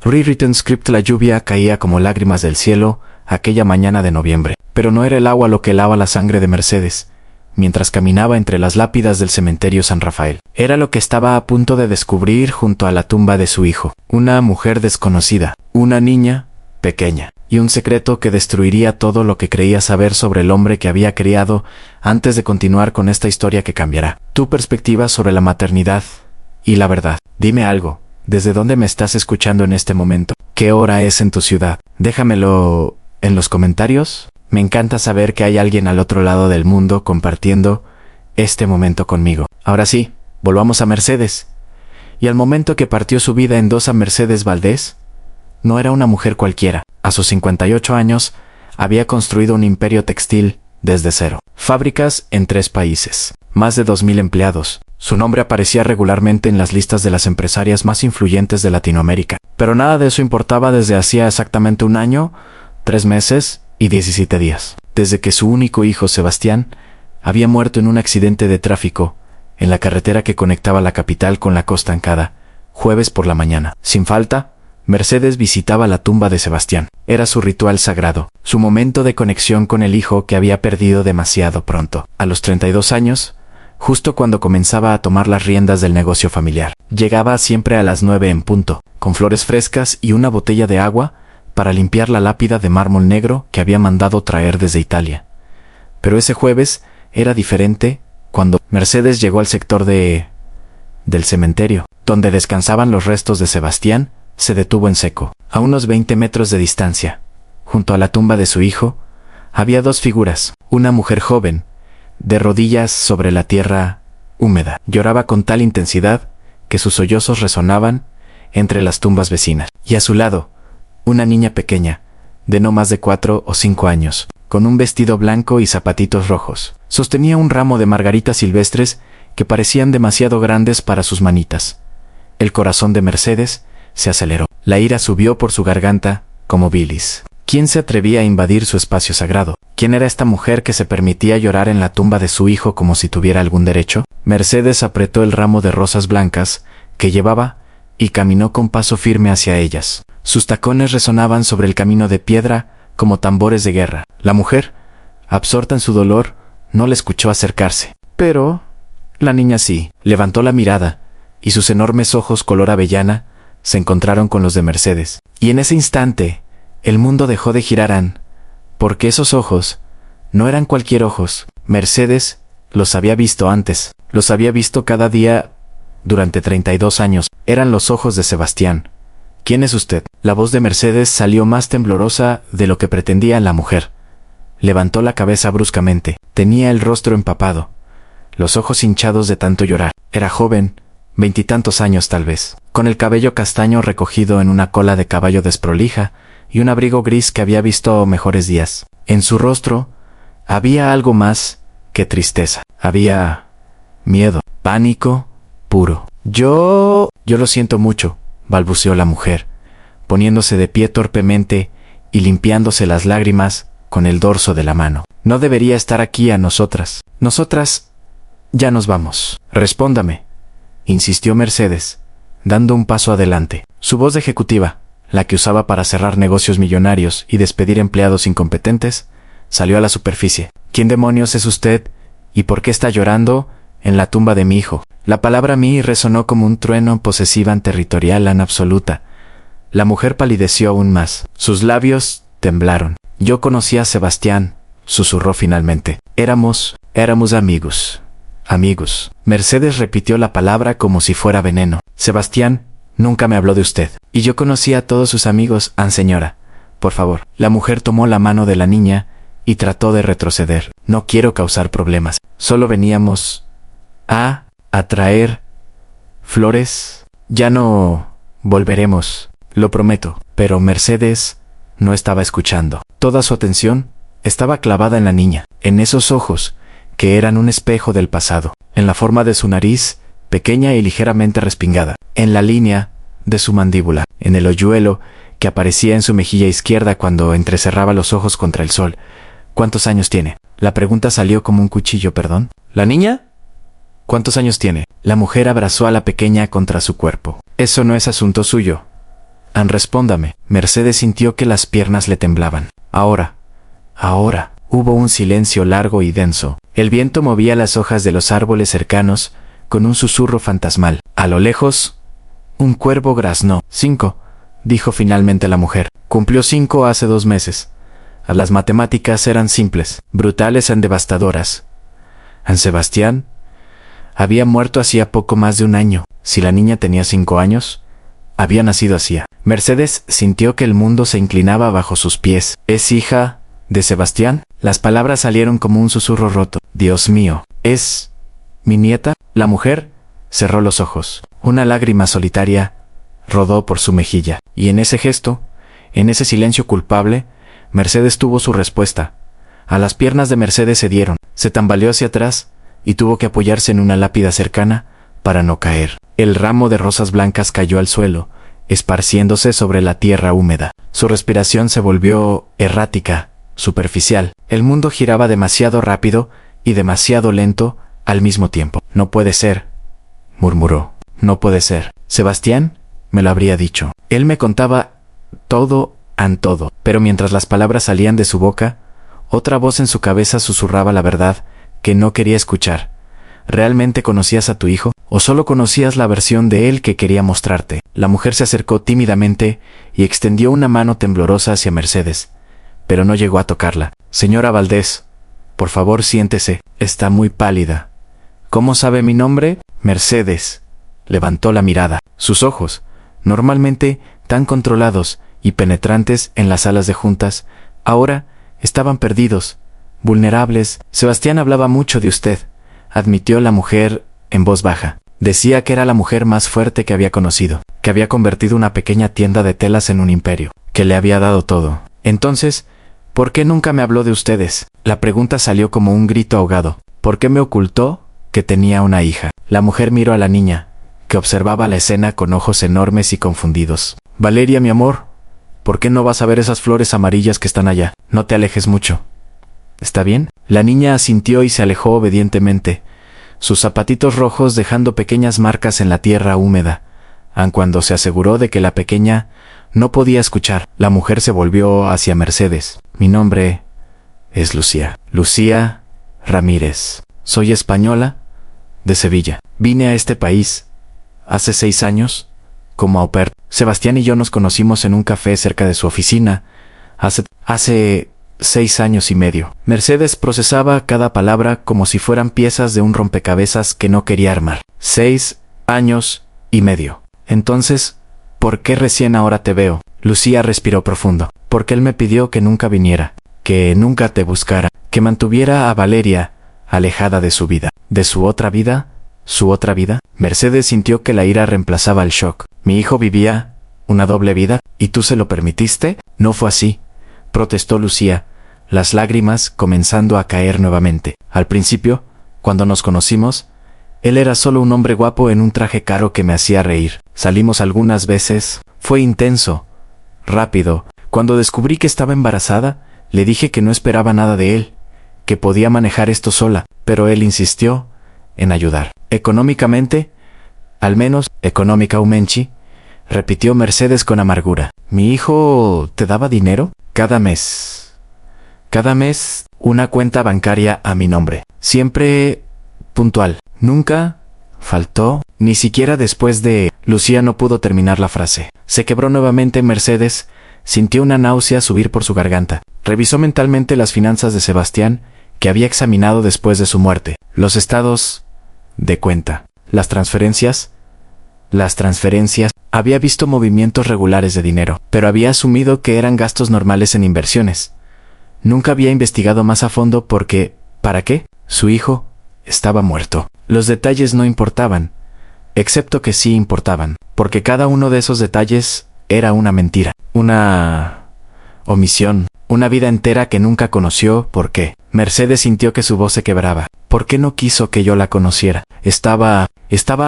Rewritten script. La lluvia caía como lágrimas del cielo aquella mañana de noviembre. Pero no era el agua lo que helaba la sangre de Mercedes, mientras caminaba entre las lápidas del cementerio San Rafael. Era lo que estaba a punto de descubrir junto a la tumba de su hijo. Una mujer desconocida, una niña pequeña, y un secreto que destruiría todo lo que creía saber sobre el hombre que había criado antes de continuar con esta historia que cambiará tu perspectiva sobre la maternidad y la verdad. Dime algo, ¿desde dónde me estás escuchando en este momento? ¿Qué hora es en tu ciudad? Déjamelo en los comentarios. Me encanta saber que hay alguien al otro lado del mundo compartiendo este momento conmigo. Ahora sí, volvamos a Mercedes. Y al momento que partió su vida en dos a Mercedes Valdés, no era una mujer cualquiera. A sus 58 años, había construido un imperio textil desde cero. Fábricas en 3 países. Más de 2000 empleados. Su nombre aparecía regularmente en las listas de las empresarias más influyentes de Latinoamérica. Pero nada de eso importaba desde hacía exactamente 1 año, 3 meses y 17 días. Desde que su único hijo, Sebastián, había muerto en un accidente de tráfico en la carretera que conectaba la capital con la Costa Ancada, jueves por la mañana. Sin falta, Mercedes visitaba la tumba de Sebastián. Era su ritual sagrado, su momento de conexión con el hijo que había perdido demasiado pronto. A los 32 años, justo cuando comenzaba a tomar las riendas del negocio familiar. Llegaba siempre a las 9 en punto, con flores frescas y una botella de agua para limpiar la lápida de mármol negro que había mandado traer desde Italia. Pero ese jueves era diferente cuando Mercedes llegó al sector del cementerio, donde descansaban los restos de Sebastián. Se detuvo en seco. A unos 20 metros de distancia, junto a la tumba de su hijo, había 2 figuras. Una mujer joven, de rodillas sobre la tierra húmeda. Lloraba con tal intensidad que sus sollozos resonaban entre las tumbas vecinas. Y a su lado, una niña pequeña, de no más de 4 o 5 años, con un vestido blanco y zapatitos rojos. Sostenía un ramo de margaritas silvestres que parecían demasiado grandes para sus manitas. El corazón de Mercedes se aceleró. La ira subió por su garganta como bilis. ¿Quién se atrevía a invadir su espacio sagrado? ¿Quién era esta mujer que se permitía llorar en la tumba de su hijo como si tuviera algún derecho? Mercedes apretó el ramo de rosas blancas que llevaba y caminó con paso firme hacia ellas. Sus tacones resonaban sobre el camino de piedra como tambores de guerra. La mujer, absorta en su dolor, no le escuchó acercarse. Pero la niña sí. Levantó la mirada y sus enormes ojos color avellana se encontraron con los de Mercedes. Y en ese instante, el mundo dejó de girar, porque esos ojos no eran cualquier ojos. Mercedes los había visto antes. Los había visto cada día durante 32 años. Eran los ojos de Sebastián. ¿Quién es usted? La voz de Mercedes salió más temblorosa de lo que pretendía la mujer. Levantó la cabeza bruscamente. Tenía el rostro empapado, los ojos hinchados de tanto llorar. Era joven, 20 y tantos años tal vez, con el cabello castaño recogido en una cola de caballo desprolija y un abrigo gris que había visto mejores días. En su rostro había algo más que tristeza. Había miedo, pánico puro. Yo lo siento mucho, balbuceó la mujer, poniéndose de pie torpemente y limpiándose las lágrimas con el dorso de la mano. No debería estar aquí a nosotras. Nosotras ya nos vamos. Respóndame, insistió Mercedes, dando un paso adelante. Su voz de ejecutiva, la que usaba para cerrar negocios millonarios y despedir empleados incompetentes, salió a la superficie. ¿Quién demonios es usted y por qué está llorando en la tumba de mi hijo? La palabra mí resonó como un trueno posesiva territorial absoluta. La mujer palideció aún más. Sus labios temblaron. Yo conocí a Sebastián, susurró finalmente. Éramos amigos. Amigos. Mercedes repitió la palabra como si fuera veneno. Sebastián nunca me habló de usted. Y yo conocí a todos sus amigos, señora. Por favor. La mujer tomó la mano de la niña y trató de retroceder. No quiero causar problemas. Solo veníamos a traer flores. Ya no volveremos, lo prometo. Pero Mercedes no estaba escuchando. Toda su atención estaba clavada en la niña, en esos ojos que eran un espejo del pasado, en la forma de su nariz, pequeña y ligeramente respingada, en la línea de su mandíbula, en el hoyuelo que aparecía en su mejilla izquierda cuando entrecerraba los ojos contra el sol. ¿Cuántos años tiene? La pregunta salió como un cuchillo, ¿perdón? ¿La niña? ¿Cuántos años tiene? La mujer abrazó a la pequeña contra su cuerpo. Eso no es asunto suyo, Respóndame. Mercedes sintió que las piernas le temblaban. Ahora. Hubo un silencio largo y denso. El viento movía las hojas de los árboles cercanos con un susurro fantasmal. A lo lejos, un cuervo graznó. 5, dijo finalmente la mujer. Cumplió 5 hace 2 meses. Las matemáticas eran simples, brutales y devastadoras. San Sebastián había muerto hacía poco más de un año. Si la niña tenía 5 años, había nacido hacía. Mercedes sintió que el mundo se inclinaba bajo sus pies. ¿Es hija de Sebastián? Las palabras salieron como un susurro roto. Dios mío, ¿es mi nieta? La mujer cerró los ojos. Una lágrima solitaria rodó por su mejilla. Y en ese gesto, en ese silencio culpable, Mercedes tuvo su respuesta. A las piernas de Mercedes se dieron. Se tambaleó hacia atrás y tuvo que apoyarse en una lápida cercana para no caer. El ramo de rosas blancas cayó al suelo, esparciéndose sobre la tierra húmeda. Su respiración se volvió errática, superficial. El mundo giraba demasiado rápido y demasiado lento al mismo tiempo. No puede ser, murmuró. No puede ser. Sebastián me lo habría dicho. Él me contaba todo, pero mientras las palabras salían de su boca, otra voz en su cabeza susurraba la verdad que no quería escuchar. ¿Realmente conocías a tu hijo? ¿O solo conocías la versión de él que quería mostrarte? La mujer se acercó tímidamente y extendió una mano temblorosa hacia Mercedes, pero no llegó a tocarla. Señora Valdés, por favor siéntese. Está muy pálida. ¿Cómo sabe mi nombre? Mercedes levantó la mirada. Sus ojos, normalmente tan controlados y penetrantes en las salas de juntas, ahora estaban perdidos, vulnerables. Sebastián hablaba mucho de usted, admitió la mujer en voz baja. Decía que era la mujer más fuerte que había conocido, que había convertido una pequeña tienda de telas en un imperio, que le había dado todo. Entonces, ¿por qué nunca me habló de ustedes? La pregunta salió como un grito ahogado. ¿Por qué me ocultó que tenía una hija? La mujer miró a la niña, que observaba la escena con ojos enormes y confundidos. Valeria, mi amor, ¿por qué no vas a ver esas flores amarillas que están allá? No te alejes mucho. ¿Está bien? La niña asintió y se alejó obedientemente, sus zapatitos rojos dejando pequeñas marcas en la tierra húmeda, aun cuando se aseguró de que la pequeña no podía escuchar. La mujer se volvió hacia Mercedes. Mi nombre es Lucía. Lucía Ramírez. Soy española, de Sevilla. Vine a este país hace 6 años como au pair. Sebastián y yo nos conocimos en un café cerca de su oficina hace 6 años y medio. Mercedes procesaba cada palabra como si fueran piezas de un rompecabezas que no quería armar. 6 años y medio. Entonces, ¿por qué recién ahora te veo? Lucía respiró profundo. Porque él me pidió que nunca viniera, que nunca te buscara, que mantuviera a Valeria alejada de su vida. ¿De su otra vida? ¿Su otra vida? Mercedes sintió que la ira reemplazaba el shock. Mi hijo vivía una doble vida, ¿y tú se lo permitiste? No fue así, protestó Lucía, las lágrimas comenzando a caer nuevamente. Al principio, cuando nos conocimos, él era solo un hombre guapo en un traje caro que me hacía reír. Salimos algunas veces. Fue intenso, rápido. Cuando descubrí que estaba embarazada, le dije que no esperaba nada de él, que podía manejar esto sola, pero él insistió en ayudar. Económicamente, al menos económicamente, repitió Mercedes con amargura. ¿Mi hijo te daba dinero? Cada mes, una cuenta bancaria a mi nombre. Siempre puntual. Nunca faltó, ni siquiera después de... Lucía no pudo terminar la frase. Se quebró nuevamente. Mercedes sintió una náusea subir por su garganta. Revisó mentalmente las finanzas de Sebastián, que había examinado después de su muerte. Los estados de cuenta. Las transferencias. Había visto movimientos regulares de dinero, pero había asumido que eran gastos normales en inversiones. Nunca había investigado más a fondo porque... ¿Para qué? Su hijo estaba muerto. Los detalles no importaban, excepto que sí importaban, porque cada uno de esos detalles era una mentira, una omisión, una vida entera que nunca conoció. ¿Por qué? Mercedes sintió que su voz se quebraba. ¿Por qué no quiso que yo la conociera? ¿Estaba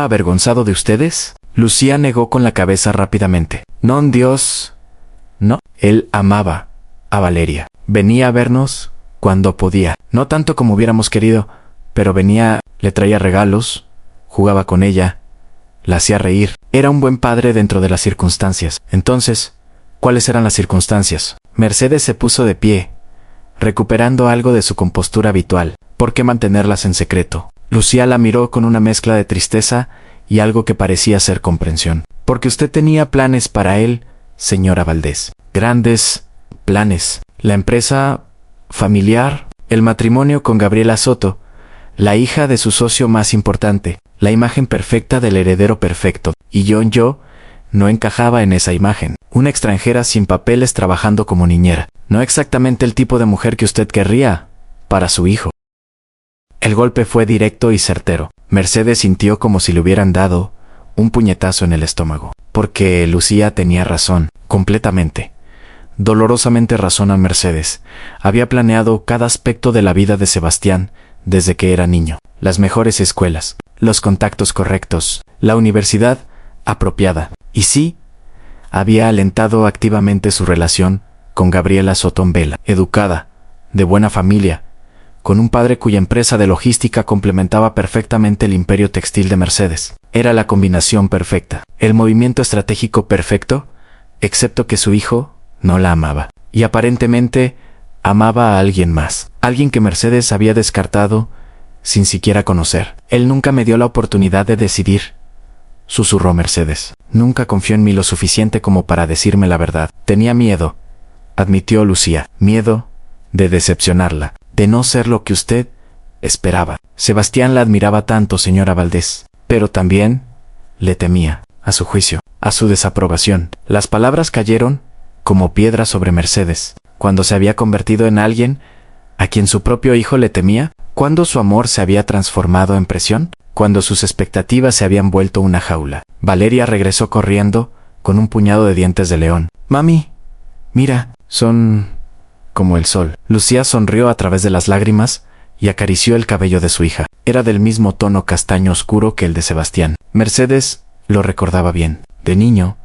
avergonzado de ustedes? Lucía negó con la cabeza rápidamente. No, Dios, no. Él amaba a Valeria. Venía a vernos cuando podía. No tanto como hubiéramos querido, pero venía, le traía regalos, jugaba con ella, la hacía reír. Era un buen padre dentro de las circunstancias. Entonces, ¿cuáles eran las circunstancias? Mercedes se puso de pie, recuperando algo de su compostura habitual. ¿Por qué mantenerlas en secreto? Lucía la miró con una mezcla de tristeza y algo que parecía ser comprensión. Porque usted tenía planes para él, señora Valdés. Grandes planes. La empresa familiar, el matrimonio con Gabriela Soto, la hija de su socio más importante, la imagen perfecta del heredero perfecto. Y yo no encajaba en esa imagen. Una extranjera sin papeles trabajando como niñera. No exactamente el tipo de mujer que usted querría para su hijo. El golpe fue directo y certero. Mercedes sintió como si le hubieran dado un puñetazo en el estómago. Porque Lucía tenía razón, completamente. Dolorosamente razón a Mercedes. Había planeado cada aspecto de la vida de Sebastián desde que era niño. Las mejores escuelas, los contactos correctos, la universidad apropiada. Y sí, había alentado activamente su relación con Gabriela Soto Vela, educada, de buena familia, con un padre cuya empresa de logística complementaba perfectamente el imperio textil de Mercedes. Era la combinación perfecta, el movimiento estratégico perfecto, excepto que su hijo no la amaba. Y aparentemente amaba a alguien más, alguien que Mercedes había descartado sin siquiera conocer. Él nunca me dio la oportunidad de decidir, susurró Mercedes. Nunca confió en mí lo suficiente como para decirme la verdad. Tenía miedo, admitió Lucía. Miedo de decepcionarla, de no ser lo que usted esperaba. Sebastián la admiraba tanto, señora Valdés, pero también le temía, a su juicio, a su desaprobación. Las palabras cayeron como piedras sobre Mercedes. Cuando se había convertido en alguien a quien su propio hijo le temía, cuando su amor se había transformado en presión, cuando sus expectativas se habían vuelto una jaula. Valeria regresó corriendo con un puñado de dientes de león. Mami, mira, son como el sol. Lucía sonrió a través de las lágrimas y acarició el cabello de su hija. Era del mismo tono castaño oscuro que el de Sebastián. Mercedes lo recordaba bien. De niño,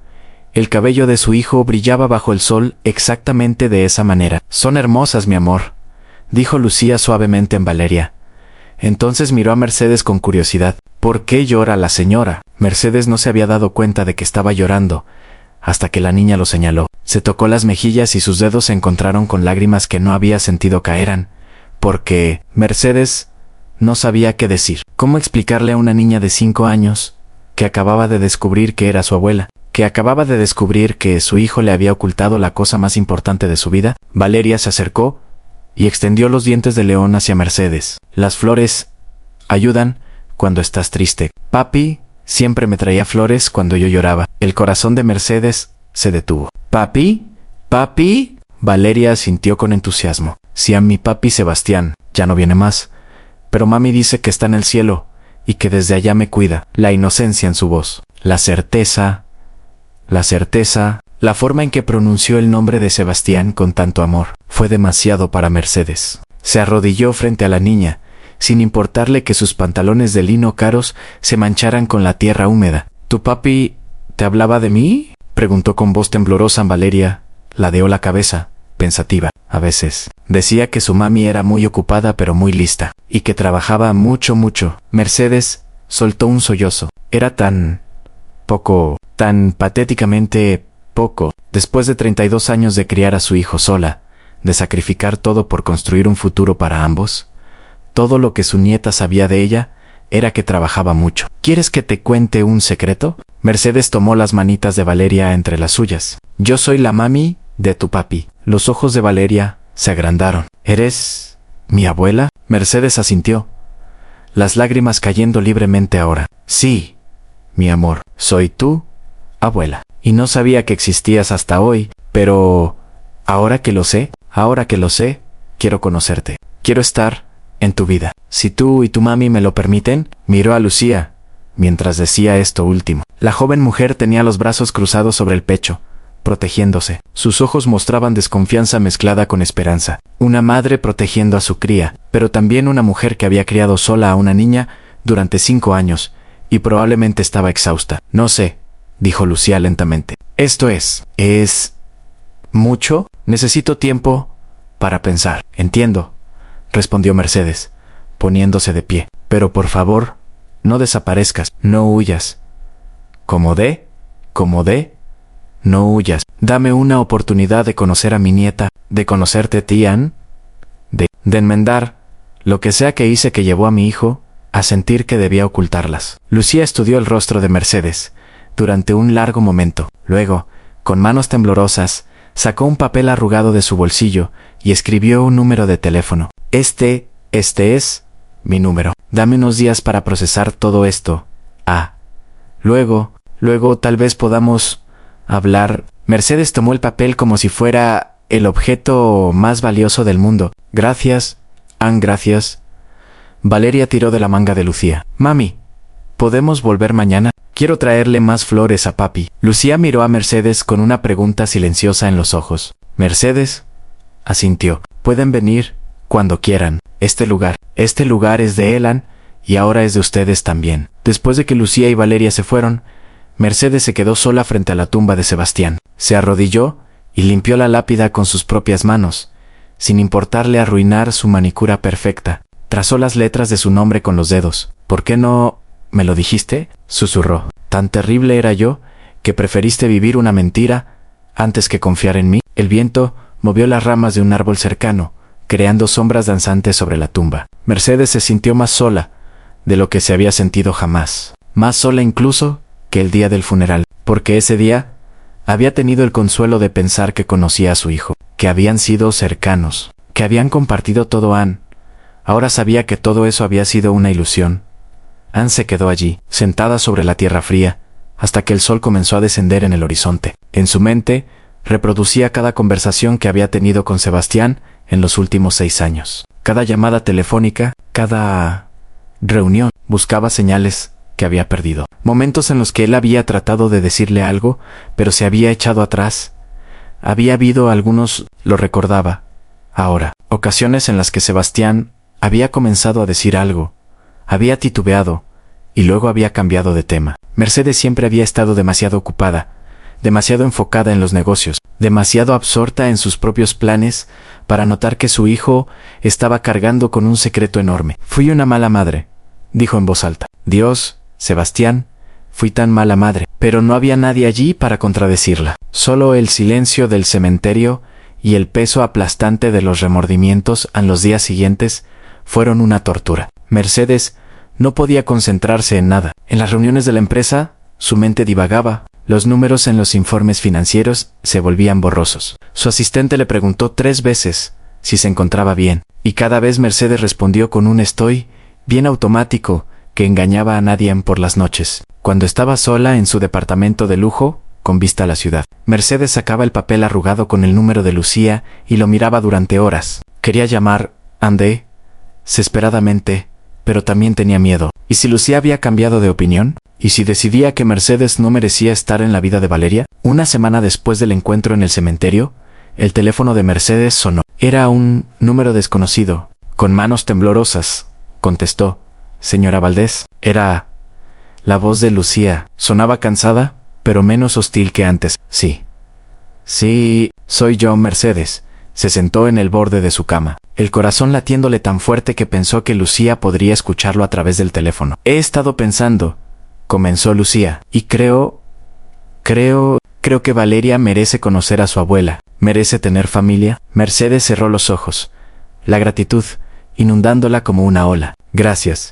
el cabello de su hijo brillaba bajo el sol exactamente de esa manera. Son hermosas, mi amor, dijo Lucía suavemente en Valeria. Entonces miró a Mercedes con curiosidad. ¿Por qué llora la señora? Mercedes no se había dado cuenta de que estaba llorando, hasta que la niña lo señaló. Se tocó las mejillas y sus dedos se encontraron con lágrimas que no había sentido caeran, porque Mercedes no sabía qué decir. ¿Cómo explicarle a una niña de 5 años que acababa de descubrir que era su abuela, que acababa de descubrir que su hijo le había ocultado la cosa más importante de su vida? Valeria se acercó y extendió los dientes de león hacia Mercedes. Las flores ayudan cuando estás triste. Papi siempre me traía flores cuando yo lloraba. El corazón de Mercedes se detuvo. ¿Papi? ¿Papi? Valeria asintió con entusiasmo. Sí, a mi papi Sebastián, ya no viene más. Pero mami dice que está en el cielo y que desde allá me cuida. La inocencia en su voz. La certeza. La forma en que pronunció el nombre de Sebastián con tanto amor fue demasiado para Mercedes. Se arrodilló frente a la niña, sin importarle que sus pantalones de lino caros se mancharan con la tierra húmeda. ¿Tu papi te hablaba de mí?, preguntó con voz temblorosa. Valeria ladeó la cabeza, pensativa. A veces decía que su mami era muy ocupada pero muy lista, y que trabajaba mucho. Mercedes soltó un sollozo. Era tan patéticamente poco, después de 32 años de criar a su hijo sola, de sacrificar todo por construir un futuro para ambos. Todo lo que su nieta sabía de ella era que trabajaba mucho. ¿Quieres que te cuente un secreto? Mercedes tomó las manitas de Valeria entre las suyas. Yo soy la mami de tu papi. Los ojos de Valeria se agrandaron. ¿Eres mi abuela? Mercedes asintió, las lágrimas cayendo libremente ahora. Sí, mi amor, soy tu abuela. Y no sabía que existías hasta hoy, pero ahora que lo sé, quiero conocerte. Quiero estar en tu vida. Si tú y tu mami me lo permiten. Miró a Lucía mientras decía esto último. La joven mujer tenía los brazos cruzados sobre el pecho, protegiéndose. Sus ojos mostraban desconfianza mezclada con esperanza. Una madre protegiendo a su cría, pero también una mujer que había criado sola a una niña durante 5 años y probablemente estaba exhausta. No sé, dijo Lucía lentamente. Esto es mucho. Necesito tiempo para pensar. Entiendo, respondió Mercedes, poniéndose de pie. Pero por favor, no desaparezcas, no huyas. Como de, no huyas. Dame una oportunidad de conocer a mi nieta, de conocerte, Tian, de enmendar lo que sea que hice que llevó a mi hijo a sentir que debía ocultarlas. Lucía estudió el rostro de Mercedes durante un largo momento. Luego, con manos temblorosas, sacó un papel arrugado de su bolsillo y escribió un número de teléfono. Este es mi número. Dame unos días para procesar todo esto. Luego tal vez podamos hablar. Mercedes tomó el papel como si fuera el objeto más valioso del mundo. Gracias, gracias. Valeria tiró de la manga de Lucía. Mami, ¿podemos volver mañana? Quiero traerle más flores a papi. Lucía miró a Mercedes con una pregunta silenciosa en los ojos. Mercedes asintió. Pueden venir cuando quieran. Este lugar es de Elan y ahora es de ustedes también. Después de que Lucía y Valeria se fueron, Mercedes se quedó sola frente a la tumba de Sebastián. Se arrodilló y limpió la lápida con sus propias manos, sin importarle arruinar su manicura perfecta. Trazó las letras de su nombre con los dedos. ¿Por qué no me lo dijiste?, susurró. ¿Tan terrible era yo que preferiste vivir una mentira antes que confiar en mí? El viento movió las ramas de un árbol cercano, creando sombras danzantes sobre la tumba. Mercedes se sintió más sola de lo que se había sentido jamás. Más sola incluso que el día del funeral, porque ese día había tenido el consuelo de pensar que conocía a su hijo, que habían sido cercanos, que habían compartido todo. Ahora sabía que todo eso había sido una ilusión. Anne se quedó allí, sentada sobre la tierra fría, hasta que el sol comenzó a descender en el horizonte. En su mente, reproducía cada conversación que había tenido con Sebastián en los últimos 6 años. Cada llamada telefónica, cada reunión, buscaba señales que había perdido. Momentos en los que él había tratado de decirle algo, pero se había echado atrás. Había habido algunos, lo recordaba, ahora. Ocasiones en las que Sebastián había comenzado a decir algo, había titubeado, y luego había cambiado de tema. Mercedes siempre había estado demasiado ocupada, demasiado enfocada en los negocios, demasiado absorta en sus propios planes para notar que su hijo estaba cargando con un secreto enorme. Fui una mala madre, dijo en voz alta. Dios, Sebastián, fui tan mala madre. Pero no había nadie allí para contradecirla. Solo el silencio del cementerio y el peso aplastante de los remordimientos en los días siguientes fueron una tortura. Mercedes no podía concentrarse en nada. En las reuniones de la empresa, su mente divagaba. Los números en los informes financieros se volvían borrosos. Su asistente le preguntó 3 veces si se encontraba bien, y cada vez Mercedes respondió con un estoy bien automático que engañaba a nadie por las noches. Cuando estaba sola en su departamento de lujo, con vista a la ciudad, Mercedes sacaba el papel arrugado con el número de Lucía y lo miraba durante horas. Quería llamar Anne desesperadamente, pero también tenía miedo. ¿Y si Lucía había cambiado de opinión? ¿Y si decidía que Mercedes no merecía estar en la vida de Valeria? Una semana después del encuentro en el cementerio, el teléfono de Mercedes sonó. Era un número desconocido. Con manos temblorosas, contestó. Señora Valdés. Era la voz de Lucía. Sonaba cansada, pero menos hostil que antes. Sí, soy yo, Mercedes. Se sentó en el borde de su cama, el corazón latiéndole tan fuerte que pensó que Lucía podría escucharlo a través del teléfono. He estado pensando, comenzó Lucía, y creo que Valeria merece conocer a su abuela, merece tener familia. Mercedes cerró los ojos, la gratitud inundándola como una ola. Gracias,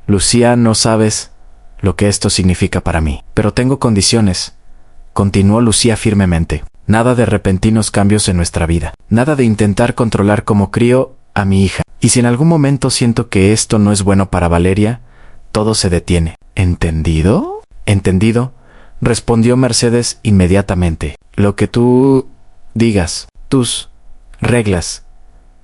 Lucía, no sabes lo que esto significa para mí. Pero tengo condiciones, continuó Lucía firmemente. Nada de repentinos cambios en nuestra vida. Nada de intentar controlar cómo crío a mi hija. Y si en algún momento siento que esto no es bueno para Valeria, todo se detiene. ¿Entendido? Entendido, respondió Mercedes inmediatamente. Lo que tú digas, tus reglas.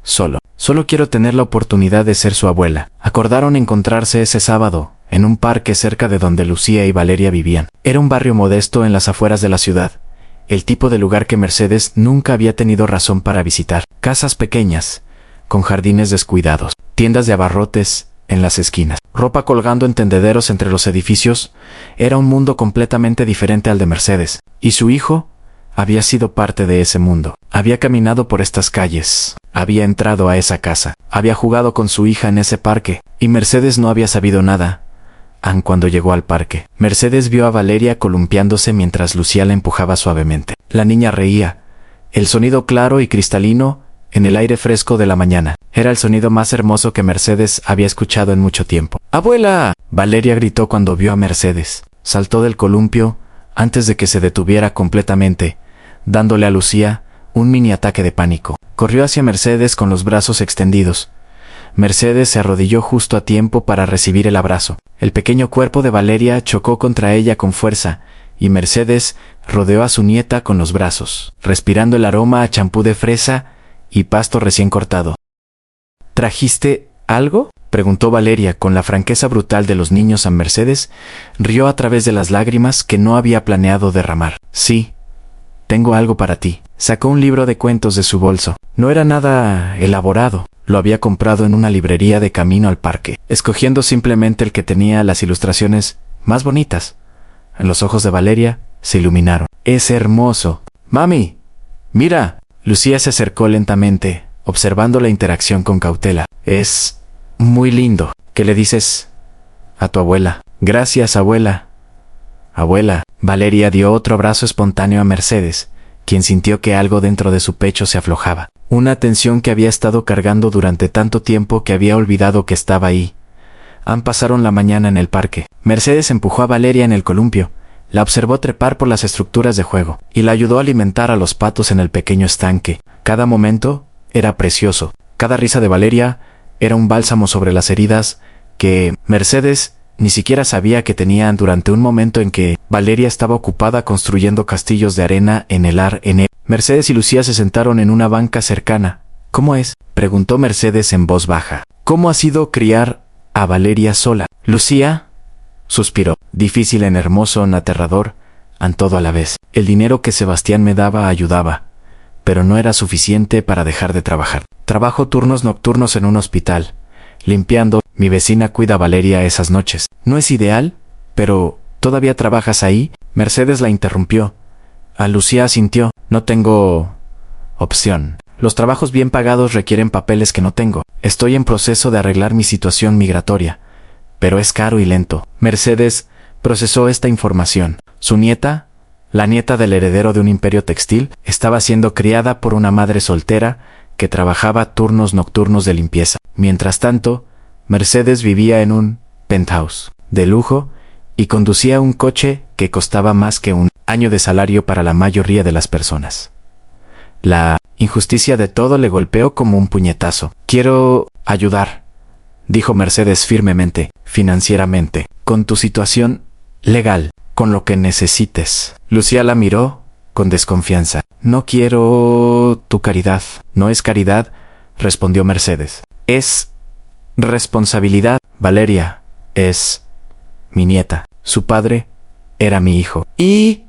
Solo quiero tener la oportunidad de ser su abuela. Acordaron encontrarse ese sábado, en un parque cerca de donde Lucía y Valeria vivían. Era un barrio modesto en las afueras de la ciudad. El tipo de lugar que Mercedes nunca había tenido razón para visitar. Casas pequeñas, con jardines descuidados, tiendas de abarrotes en las esquinas, ropa colgando en tendederos entre los edificios. Era un mundo completamente diferente al de Mercedes, y su hijo había sido parte de ese mundo. Había caminado por estas calles, había entrado a esa casa, había jugado con su hija en ese parque, y Mercedes no había sabido nada Ann cuando llegó al parque. Mercedes vio a Valeria columpiándose mientras Lucía la empujaba suavemente. La niña reía. El sonido claro y cristalino en el aire fresco de la mañana. Era el sonido más hermoso que Mercedes había escuchado en mucho tiempo. ¡Abuela! Valeria gritó cuando vio a Mercedes. Saltó del columpio antes de que se detuviera completamente, dándole a Lucía un mini ataque de pánico. Corrió hacia Mercedes con los brazos extendidos. Mercedes se arrodilló justo a tiempo para recibir el abrazo. El pequeño cuerpo de Valeria chocó contra ella con fuerza, y Mercedes rodeó a su nieta con los brazos, respirando el aroma a champú de fresa y pasto recién cortado. ¿Trajiste algo?, preguntó Valeria con la franqueza brutal de los niños a Mercedes. Rió a través de las lágrimas que no había planeado derramar. Sí, tengo algo para ti. Sacó un libro de cuentos de su bolso. No era nada elaborado. Lo había comprado en una librería de camino al parque, escogiendo simplemente el que tenía las ilustraciones más bonitas. Los ojos de Valeria se iluminaron. ¡Es hermoso! ¡Mami! ¡Mira! Lucía se acercó lentamente, observando la interacción con cautela. Es muy lindo. ¿Qué le dices a tu abuela? Gracias, abuela. Abuela. Valeria dio otro abrazo espontáneo a Mercedes, quien sintió que algo dentro de su pecho se aflojaba. Una tensión que había estado cargando durante tanto tiempo que había olvidado que estaba ahí. Ann pasaron la mañana en el parque. Mercedes empujó a Valeria en el columpio, la observó trepar por las estructuras de juego, y la ayudó a alimentar a los patos en el pequeño estanque. Cada momento era precioso. Cada risa de Valeria era un bálsamo sobre las heridas que Mercedes ni siquiera sabía que tenían durante un momento en que Valeria estaba ocupada construyendo castillos de arena en el ar en él. Mercedes y Lucía se sentaron en una banca cercana. ¿Cómo es?, preguntó Mercedes en voz baja. ¿Cómo ha sido criar a Valeria sola? Lucía suspiró. Difícil en hermoso, en aterrador, en todo a la vez. El dinero que Sebastián me daba ayudaba, pero no era suficiente para dejar de trabajar. Trabajo turnos nocturnos en un hospital, limpiando. Mi vecina cuida a Valeria esas noches. No es ideal, pero ¿todavía trabajas ahí? Mercedes la interrumpió. A Lucía asintió. No tengo opción. Los trabajos bien pagados requieren papeles que no tengo. Estoy en proceso de arreglar mi situación migratoria, pero es caro y lento. Mercedes procesó esta información. Su nieta, la nieta del heredero de un imperio textil, estaba siendo criada por una madre soltera que trabajaba turnos nocturnos de limpieza. Mientras tanto, Mercedes vivía en un penthouse de lujo y conducía un coche que costaba más que un año de salario para la mayoría de las personas. La injusticia de todo le golpeó como un puñetazo. Quiero ayudar, dijo Mercedes firmemente, financieramente, con tu situación legal, con lo que necesites. Lucía la miró con desconfianza. No quiero tu caridad. No es caridad, respondió Mercedes. Es responsabilidad. Valeria es mi nieta. Su padre era mi hijo. Y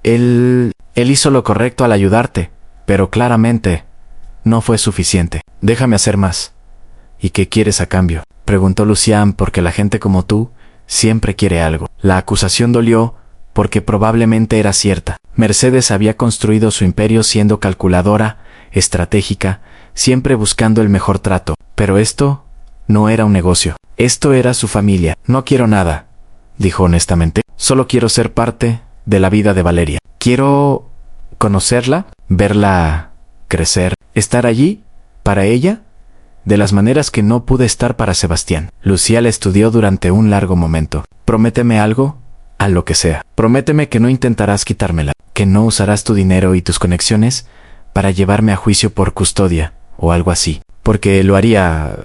él hizo lo correcto al ayudarte, pero claramente no fue suficiente. Déjame hacer más. ¿Y qué quieres a cambio?, preguntó Lucián, porque la gente como tú siempre quiere algo. La acusación dolió porque probablemente era cierta. Mercedes había construido su imperio siendo calculadora, estratégica, siempre buscando el mejor trato. Pero esto no era un negocio. Esto era su familia. No quiero nada, dijo honestamente. Solo quiero ser parte de la vida de Valeria. Quiero conocerla, verla crecer, estar allí para ella de las maneras que no pude estar para Sebastián. Lucía la estudió durante un largo momento. Prométeme algo, a lo que sea. Prométeme que no intentarás quitármela, que no usarás tu dinero y tus conexiones para llevarme a juicio por custodia o algo así, porque lo haría,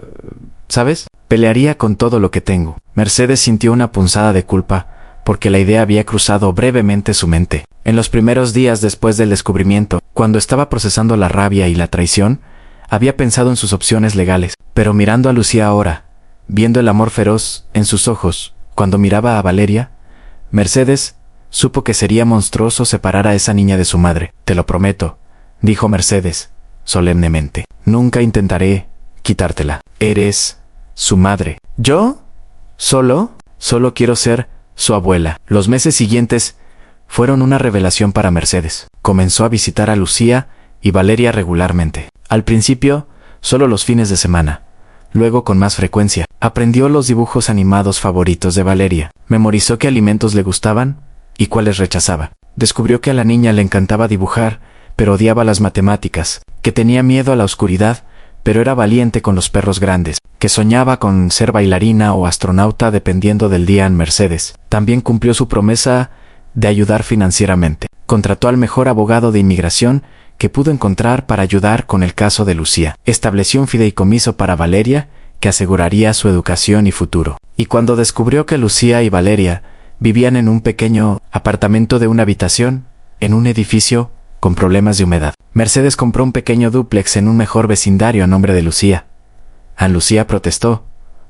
¿sabes? Pelearía con todo lo que tengo. Mercedes sintió una punzada de culpa porque la idea había cruzado brevemente su mente. En los primeros días después del descubrimiento, cuando estaba procesando la rabia y la traición, había pensado en sus opciones legales, pero mirando a Lucía ahora, viendo el amor feroz en sus ojos, cuando miraba a Valeria, Mercedes supo que sería monstruoso separar a esa niña de su madre. Te lo prometo, dijo Mercedes, solemnemente. Nunca intentaré quitártela. Eres su madre. ¿Yo? Solo quiero ser su abuela. Los meses siguientes fueron una revelación para Mercedes. Comenzó a visitar a Lucía y Valeria regularmente. Al principio, solo los fines de semana. luego con más frecuencia. Aprendió los dibujos animados favoritos de Valeria. Memorizó qué alimentos le gustaban y cuáles rechazaba. Descubrió que a la niña le encantaba dibujar, pero odiaba las matemáticas, que tenía miedo a la oscuridad, pero era valiente con los perros grandes, que soñaba con ser bailarina o astronauta dependiendo del día en Mercedes. También cumplió su promesa de ayudar financieramente. Contrató al mejor abogado de inmigración que pudo encontrar para ayudar con el caso de Lucía. Estableció un fideicomiso para Valeria que aseguraría su educación y futuro. Y cuando descubrió que Lucía y Valeria vivían en un pequeño apartamento de una habitación, en un edificio con problemas de humedad, Mercedes compró un pequeño dúplex en un mejor vecindario a nombre de Lucía. Ana Lucía protestó.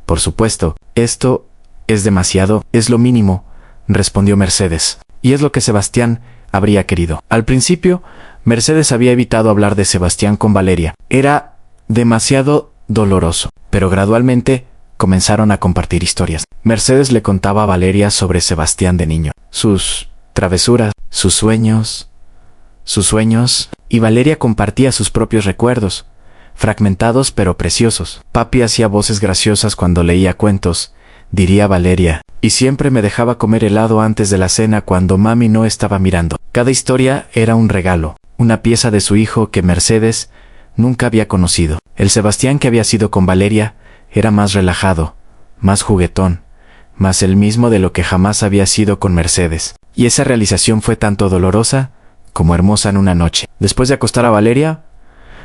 Por supuesto, esto es demasiado, es lo mínimo, respondió Mercedes. Y es lo que Sebastián habría querido. Al principio, Mercedes había evitado hablar de Sebastián con Valeria. Era demasiado doloroso, pero gradualmente comenzaron a compartir historias. Mercedes le contaba a Valeria sobre Sebastián de niño, sus travesuras, sus sueños, y Valeria compartía sus propios recuerdos, fragmentados pero preciosos. Papi hacía voces graciosas cuando leía cuentos, diría Valeria, y siempre me dejaba comer helado antes de la cena cuando mami no estaba mirando. Cada historia era un regalo, una pieza de su hijo que Mercedes nunca había conocido. El Sebastián que había sido con Valeria era más relajado, más juguetón, más el mismo de lo que jamás había sido con Mercedes. Y esa realización fue tanto dolorosa como hermosa en una noche. Después de acostar a Valeria,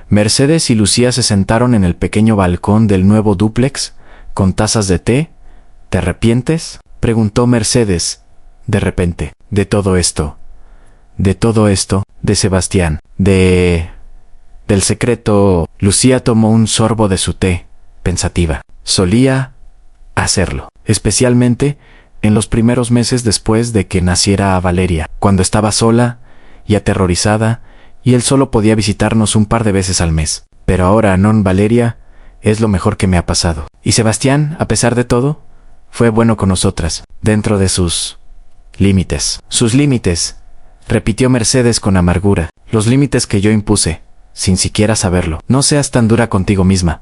Mercedes y Lucía se sentaron en el pequeño balcón del nuevo dúplex con tazas de té. ¿Te arrepientes?, preguntó Mercedes, de repente. De todo esto, de Sebastián, del secreto. Lucía tomó un sorbo de su té, pensativa. Solía hacerlo, especialmente en los primeros meses después de que naciera a Valeria, cuando estaba sola y aterrorizada, y él solo podía visitarnos un par de veces al mes. Pero ahora, non Valeria, es lo mejor que me ha pasado. Y Sebastián, a pesar de todo, fue bueno con nosotras, dentro de sus límites. Sus límites, repitió Mercedes con amargura. Los límites que yo impuse, sin siquiera saberlo. No seas tan dura contigo misma,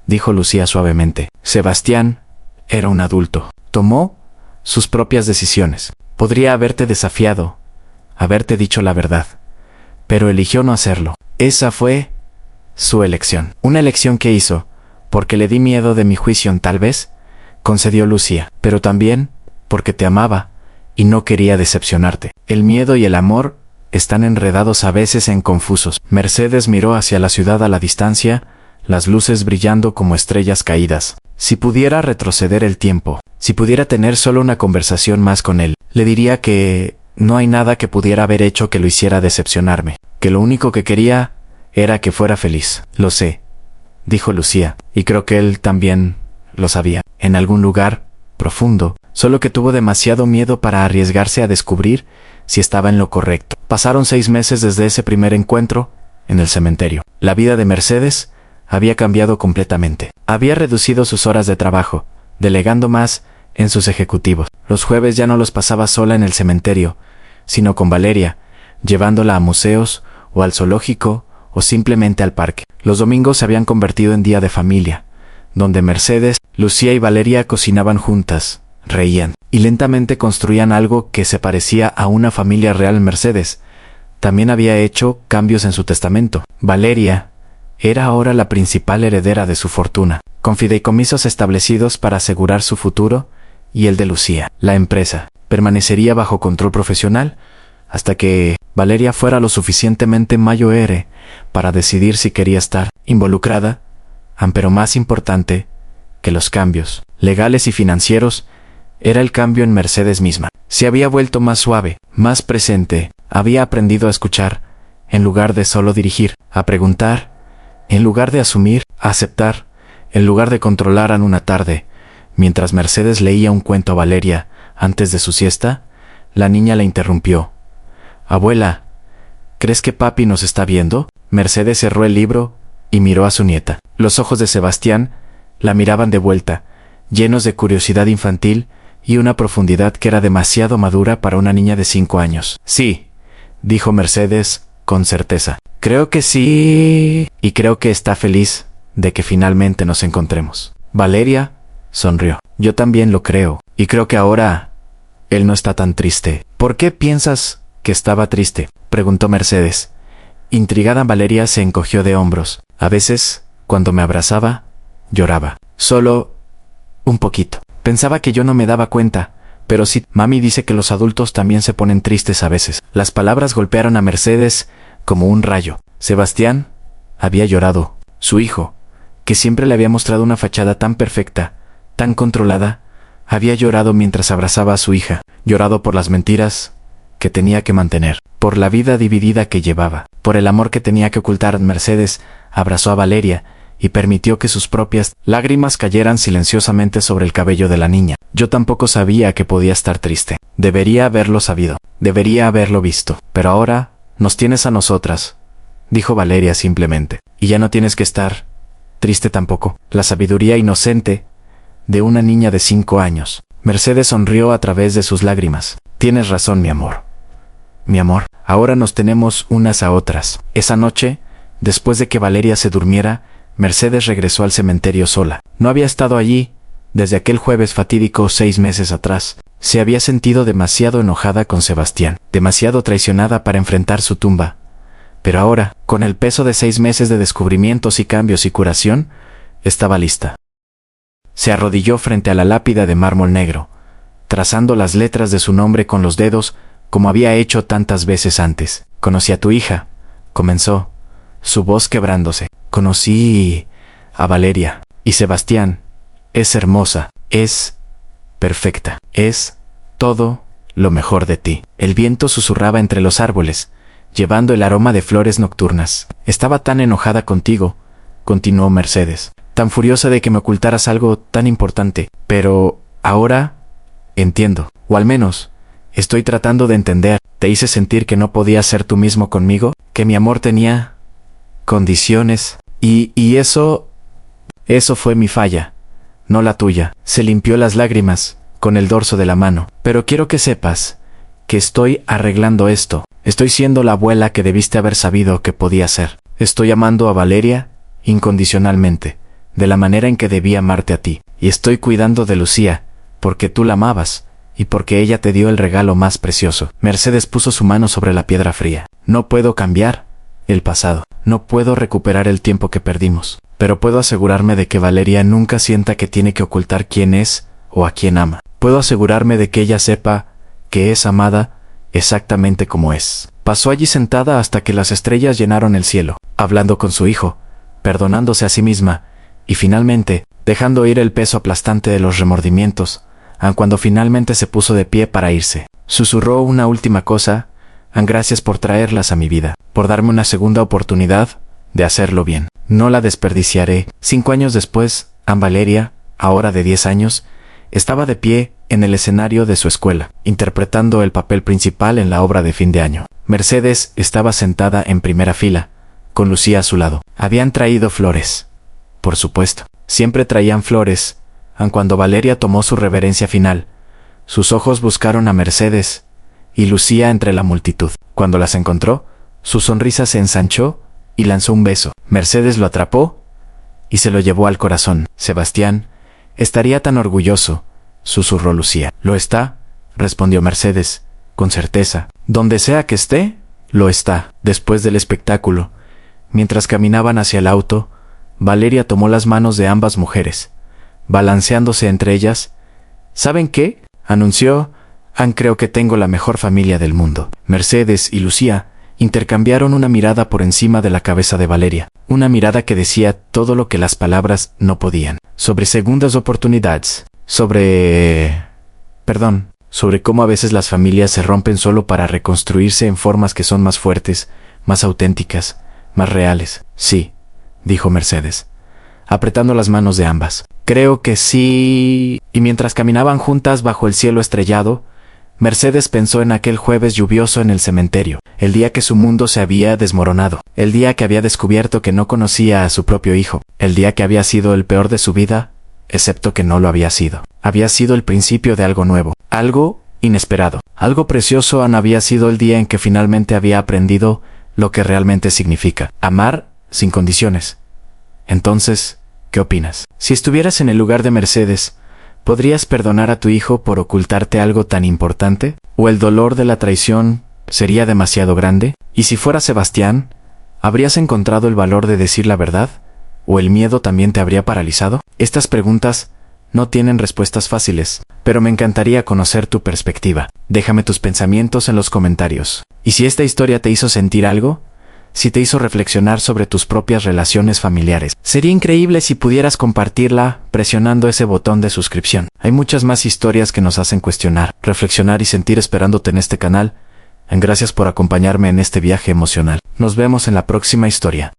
dijo Lucía suavemente. Sebastián era un adulto. Tomó sus propias decisiones. Podría haberte desafiado, haberte dicho la verdad, pero eligió no hacerlo. Esa fue su elección. Una elección que hizo porque le di miedo de mi juicio, tal vez, concedió Lucía, pero también porque te amaba y no quería decepcionarte. El miedo y el amor están enredados a veces en confusos. Mercedes miró hacia la ciudad a la distancia, las luces brillando como estrellas caídas. Si pudiera retroceder el tiempo, si pudiera tener solo una conversación más con él, le diría que no hay nada que pudiera haber hecho que lo hiciera decepcionarme, que lo único que quería era que fuera feliz. Lo sé, dijo Lucía, y creo que él también lo sabía, en algún lugar profundo, solo que tuvo demasiado miedo para arriesgarse a descubrir si estaba en lo correcto. Pasaron 6 meses desde ese primer encuentro en el cementerio. La vida de Mercedes había cambiado completamente. Había reducido sus horas de trabajo, delegando más en sus ejecutivos. Los jueves ya no los pasaba sola en el cementerio, sino con Valeria, llevándola a museos o al zoológico o simplemente al parque. Los domingos se habían convertido en día de familia, donde Mercedes, Lucía y Valeria cocinaban juntas, reían y lentamente construían algo que se parecía a una familia real. Mercedes también había hecho cambios en su testamento. Valeria era ahora la principal heredera de su fortuna, con fideicomisos establecidos para asegurar su futuro y el de Lucía. La empresa permanecería bajo control profesional hasta que Valeria fuera lo suficientemente mayor para decidir si quería estar involucrada, pero más importante que los cambios legales y financieros era el cambio en Mercedes misma. Se había vuelto más suave, más presente, había aprendido a escuchar, en lugar de solo dirigir, a preguntar, en lugar de asumir, a aceptar, en lugar de controlar. En una tarde, mientras Mercedes leía un cuento a Valeria antes de su siesta, la niña la interrumpió. Abuela, ¿crees que papi nos está viendo? Mercedes cerró el libro y miró a su nieta. Los ojos de Sebastián la miraban de vuelta, llenos de curiosidad infantil y una profundidad que era demasiado madura para una niña de 5 años. Sí, dijo Mercedes con certeza. Creo que sí. Y creo que está feliz de que finalmente nos encontremos. Valeria sonrió. Yo también lo creo, y creo que ahora él no está tan triste. ¿Por qué piensas que estaba triste?, preguntó Mercedes. Intrigada, Valeria se encogió de hombros. A veces, cuando me abrazaba, lloraba. Solo un poquito. Pensaba que yo no me daba cuenta, pero sí, mami dice que los adultos también se ponen tristes a veces. Las palabras golpearon a Mercedes como un rayo. Sebastián había llorado. Su hijo, que siempre le había mostrado una fachada tan perfecta, tan controlada, había llorado mientras abrazaba a su hija. Llorado por las mentiras que tenía que mantener, por la vida dividida que llevaba, por el amor que tenía que ocultar. Mercedes abrazó a Valeria y permitió que sus propias lágrimas cayeran silenciosamente sobre el cabello de la niña. Yo tampoco sabía que podía estar triste. Debería haberlo sabido. Debería haberlo visto. Pero ahora nos tienes a nosotras, dijo Valeria simplemente. Y ya no tienes que estar triste tampoco. La sabiduría inocente de una niña de 5 años. Mercedes sonrió a través de sus lágrimas. Tienes razón, mi amor. Mi amor, ahora nos tenemos unas a otras. Esa noche, después de que Valeria se durmiera, Mercedes regresó al cementerio sola. No había estado allí desde aquel jueves fatídico 6 meses atrás. Se había sentido demasiado enojada con Sebastián, demasiado traicionada para enfrentar su tumba. Pero ahora, con el peso de 6 meses de descubrimientos y cambios y curación, estaba lista. Se arrodilló frente a la lápida de mármol negro, trazando las letras de su nombre con los dedos, como había hecho tantas veces antes. Conocí a tu hija, comenzó, su voz quebrándose. Conocí a Valeria. Y Sebastián, es hermosa, es perfecta, es todo lo mejor de ti. El viento susurraba entre los árboles, llevando el aroma de flores nocturnas. Estaba tan enojada contigo, continuó Mercedes, tan furiosa de que me ocultaras algo tan importante. Pero ahora entiendo, o al menos estoy tratando de entender. Te hice sentir que no podías ser tú mismo conmigo, que mi amor tenía condiciones, y eso fue mi falla, no la tuya. Se limpió las lágrimas con el dorso de la mano. Pero quiero que sepas que estoy arreglando esto. Estoy siendo la abuela que debiste haber sabido que podía ser. Estoy amando a Valeria incondicionalmente, de la manera en que debía amarte a ti. Y estoy cuidando de Lucía, porque tú la amabas, y porque ella te dio el regalo más precioso. Mercedes puso su mano sobre la piedra fría. No puedo cambiar el pasado. No puedo recuperar el tiempo que perdimos. Pero puedo asegurarme de que Valeria nunca sienta que tiene que ocultar quién es o a quién ama. Puedo asegurarme de que ella sepa que es amada exactamente como es. Pasó allí sentada hasta que las estrellas llenaron el cielo, hablando con su hijo, perdonándose a sí misma, y finalmente, dejando ir el peso aplastante de los remordimientos, aun cuando finalmente se puso de pie para irse. Susurró una última cosa: gracias por traerlas a mi vida, por darme una segunda oportunidad de hacerlo bien. No la desperdiciaré. 5 años después, Valeria, ahora de 10 años, estaba de pie en el escenario de su escuela, interpretando el papel principal en la obra de fin de año. Mercedes estaba sentada en primera fila, con Lucía a su lado. Habían traído flores. Por supuesto, siempre traían flores, aun cuando Valeria tomó su reverencia final. Sus ojos buscaron a Mercedes y Lucía entre la multitud. Cuando las encontró, su sonrisa se ensanchó y lanzó un beso. Mercedes lo atrapó y se lo llevó al corazón. Sebastián estaría tan orgulloso, susurró Lucía. Lo está, respondió Mercedes, con certeza. Donde sea que esté, lo está. Después del espectáculo, mientras caminaban hacia el auto, Valeria tomó las manos de ambas mujeres, balanceándose entre ellas. ¿Saben qué?, anunció. Creo que tengo la mejor familia del mundo. Mercedes y Lucía intercambiaron una mirada por encima de la cabeza de Valeria, una mirada que decía todo lo que las palabras no podían, sobre segundas oportunidades, sobre cómo a veces las familias se rompen solo para reconstruirse en formas que son más fuertes, más auténticas, más reales. Sí, dijo Mercedes, apretando las manos de ambas. Creo que sí. Y mientras caminaban juntas bajo el cielo estrellado, Mercedes pensó en aquel jueves lluvioso en el cementerio, el día que su mundo se había desmoronado, el día que había descubierto que no conocía a su propio hijo, el día que había sido el peor de su vida, excepto que no lo había sido. Había sido el principio de algo nuevo, algo inesperado, algo precioso. Había sido el día en que finalmente había aprendido lo que realmente significa amar sin condiciones. Entonces, ¿Qué opinas? Si estuvieras en el lugar de Mercedes, ¿podrías perdonar a tu hijo por ocultarte algo tan importante? ¿O el dolor de la traición sería demasiado grande? Y si fuera Sebastián, ¿habrías encontrado el valor de decir la verdad? ¿O el miedo también te habría paralizado? Estas preguntas no tienen respuestas fáciles, pero me encantaría conocer tu perspectiva. Déjame tus pensamientos en los comentarios. Y si esta historia te hizo sentir algo, si te hizo reflexionar sobre tus propias relaciones familiares, sería increíble si pudieras compartirla presionando ese botón de suscripción. Hay muchas más historias que nos hacen cuestionar, reflexionar y sentir esperándote en este canal. Gracias por acompañarme en este viaje emocional. Nos vemos en la próxima historia.